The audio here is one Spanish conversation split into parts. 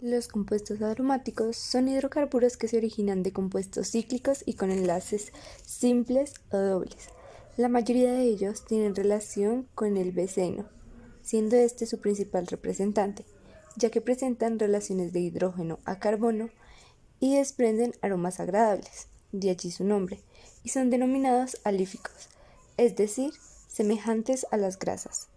Los compuestos aromáticos son hidrocarburos que se originan de compuestos cíclicos y con enlaces simples o dobles. La mayoría de ellos tienen relación con el benceno, siendo este su principal representante, ya que presentan relaciones de hidrógeno a carbono y desprenden aromas agradables, de allí su nombre, y son denominados alíficos, es decir, semejantes a las grasas.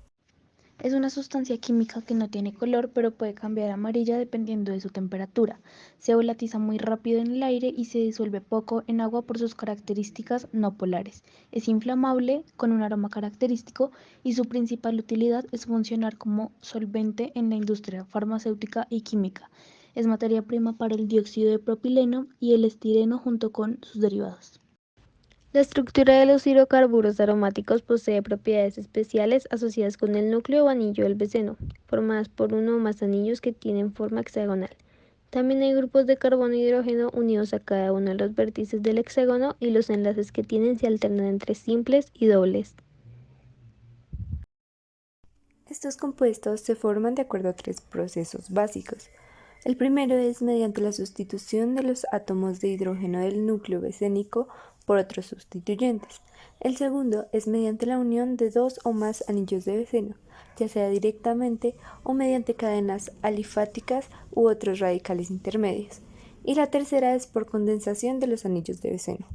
Es una sustancia química que no tiene color, pero puede cambiar a amarilla dependiendo de su temperatura. Se volatiza muy rápido en el aire y se disuelve poco en agua por sus características no polares. Es inflamable, con un aroma característico, y su principal utilidad es funcionar como solvente en la industria farmacéutica y química. Es materia prima para el dióxido de propileno y el estireno junto con sus derivados. La estructura de los hidrocarburos aromáticos posee propiedades especiales asociadas con el núcleo o anillo del benceno, formadas por uno o más anillos que tienen forma hexagonal. También hay grupos de carbono e hidrógeno unidos a cada uno de los vértices del hexágono y los enlaces que tienen se alternan entre simples y dobles. Estos compuestos se forman de acuerdo a tres procesos básicos. El primero es mediante la sustitución de los átomos de hidrógeno del núcleo bencénico por otros sustituyentes. El segundo es mediante la unión de dos o más anillos de benceno, ya sea directamente o mediante cadenas alifáticas u otros radicales intermedios. Y la tercera es por condensación de los anillos de benceno.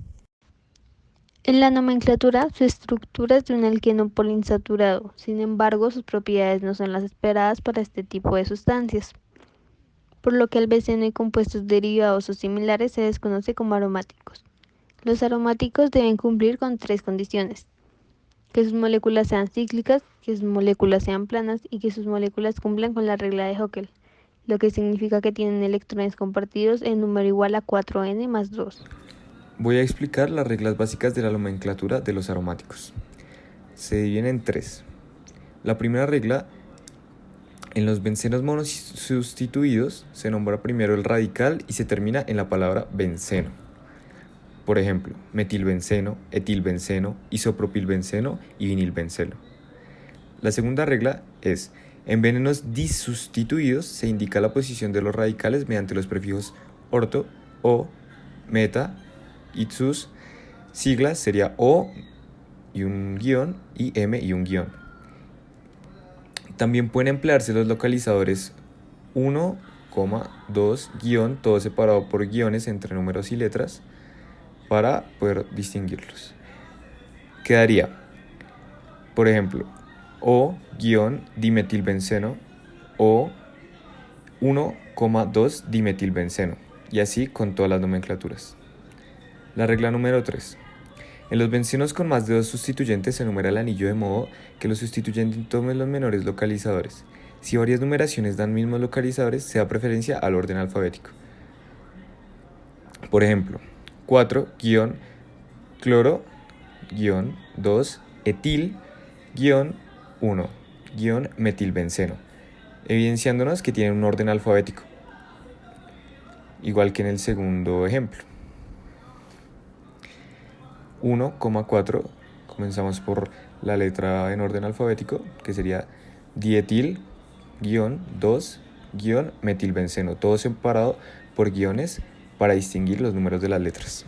En la nomenclatura, su estructura es de un alqueno poliinsaturado, sin embargo, sus propiedades no son las esperadas para este tipo de sustancias, por lo que el benceno y compuestos derivados o similares se desconoce como aromáticos. Los aromáticos deben cumplir con tres condiciones: que sus moléculas sean cíclicas, que sus moléculas sean planas y que sus moléculas cumplan con la regla de Hockel, lo que significa que tienen electrones compartidos en número igual a 4n más 2. Voy a explicar las reglas básicas de la nomenclatura de los aromáticos. Se dividen en tres. La primera regla: en los bencenos monosustituidos se nombra primero el radical y se termina en la palabra benceno. Por ejemplo, metilbenceno, etilbenceno, isopropilbenceno y vinilbenceno. La segunda regla es: en venenos disustituidos se indica la posición de los radicales mediante los prefijos orto, o, meta y sus siglas sería O y un guión y M y un guión. También pueden emplearse los localizadores 1, 2, guión, todo separado por guiones entre números y letras para poder distinguirlos. Quedaría, por ejemplo, O, dimetilbenceno o 1,2 dimetilbenceno, y así con todas las nomenclaturas. La regla número 3. En los bencenos con más de dos sustituyentes se numera el anillo de modo que los sustituyentes tomen los menores localizadores. Si varias numeraciones dan mismos localizadores, se da preferencia al orden alfabético. Por ejemplo, 4, cloro, 2, etil, 1, metilbenceno, evidenciándonos que tienen un orden alfabético, igual que en el segundo ejemplo. 1,4, comenzamos por la letra en orden alfabético, que sería dietil, 2, metilbenceno, todo separado por guiones para distinguir los números de las letras.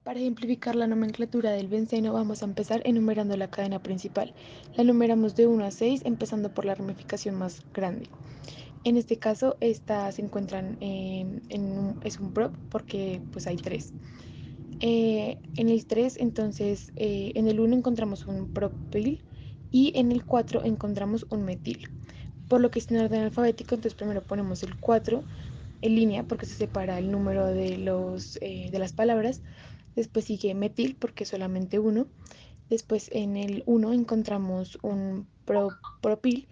Para ejemplificar la nomenclatura del benceno, vamos a empezar enumerando la cadena principal. La numeramos de 1 a 6, empezando por la ramificación más grande. En este caso, estas se encuentran es un prop porque pues hay 3. En el 3, entonces, en el 1 encontramos un propil y en el 4 encontramos un metil. Por lo que es en orden alfabético, entonces primero ponemos el 4 en línea porque se separa el número de las palabras. Después sigue metil porque es solamente uno. Después en el 1 encontramos un propil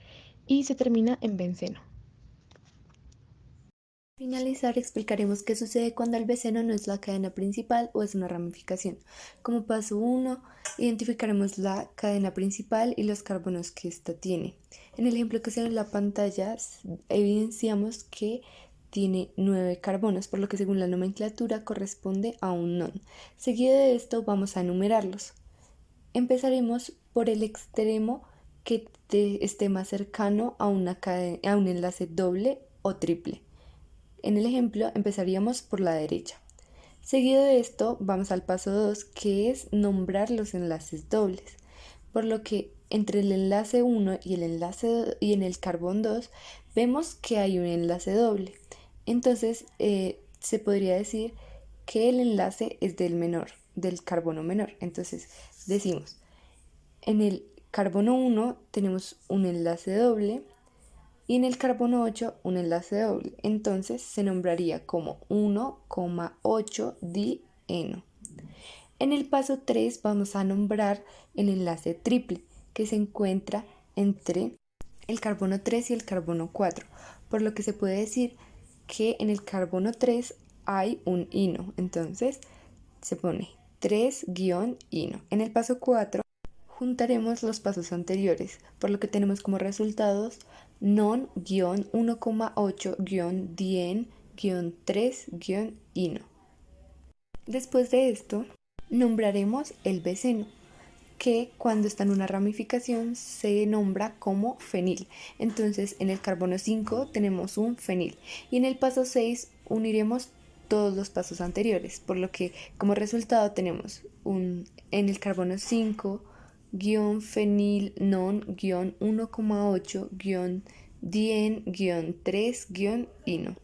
y se termina en benceno. Al finalizar, explicaremos qué sucede cuando el benceno no es la cadena principal o es una ramificación. Como paso 1, identificaremos la cadena principal y los carbonos que ésta tiene. En el ejemplo que se ve en la pantalla, evidenciamos que tiene 9 carbonos, por lo que según la nomenclatura corresponde a un non. Seguido de esto vamos a enumerarlos. Empezaremos por el extremo que esté más cercano a un enlace doble o triple. En el ejemplo empezaríamos por la derecha. Seguido de esto vamos al paso 2, que es nombrar los enlaces dobles, por lo que entre el enlace 1 y y en el carbón 2 vemos que hay un enlace doble. Entonces se podría decir que el enlace es del carbono menor. Entonces decimos, en el carbono 1 tenemos un enlace doble y en el carbono 8 un enlace doble. Entonces se nombraría como 1,8-dieno. En el paso 3 vamos a nombrar el enlace triple que se encuentra entre el carbono 3 y el carbono 4, por lo que se puede decir que en el carbono 3 hay un ino. Entonces se pone 3-ino. En el paso 4 juntaremos los pasos anteriores, por lo que tenemos como resultados non-1,8-dien-3-ino. Después de esto, nombraremos el beceno, que cuando está en una ramificación se nombra como fenil. Entonces en el carbono 5 tenemos un fenil y en el paso 6 uniremos todos los pasos anteriores, por lo que como resultado tenemos en el carbono 5 fenil non 1,8 dien 3 ino.